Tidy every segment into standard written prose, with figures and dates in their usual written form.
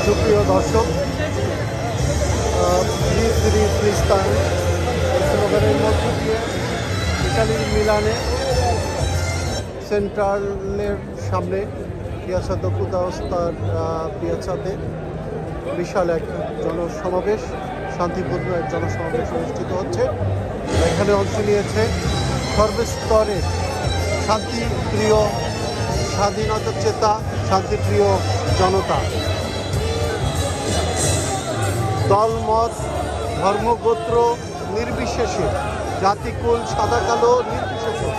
সুপ্রিয় দর্শক, ফিলিস্তান স্লোগানের মধ্য দিয়ে ইতালির মিলানে সেন্ট্রালের সামনে পিয়াসা দো কুদাওস্তার পিয়াসাতে বিশাল এক জনসমাবেশ, শান্তিপূর্ণ এক জনসমাবেশ অনুষ্ঠিত হচ্ছে। এখানে অংশ নিয়েছে সর্বস্তরের শান্তিপ্রিয়, স্বাধীনতা চেতা, শান্তিপ্রিয় জনতা। দলমত, ধর্মগোত্র নির্বিশেষে, জাতিকুল সাদা কালো নির্বিশেষে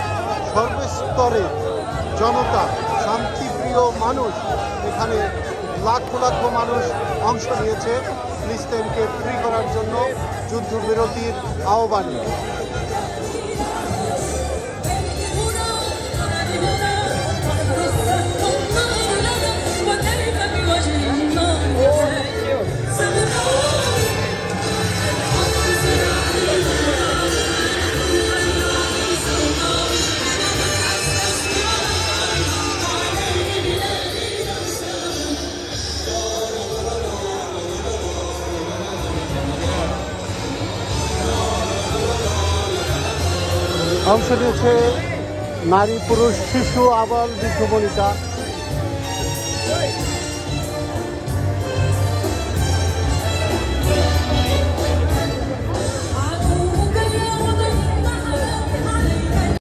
সর্বস্তরের জনতা, শান্তিপ্রিয় মানুষ, এখানে লাখো লাখো মানুষ অংশ নিয়েছে ফিলিস্তিনকে ফ্রি করার জন্য যুদ্ধবিরতির আহ্বানে। অংশ নিয়েছে নারী, পুরুষ, শিশু, আবাল, বৃদ্ধ বনিতা।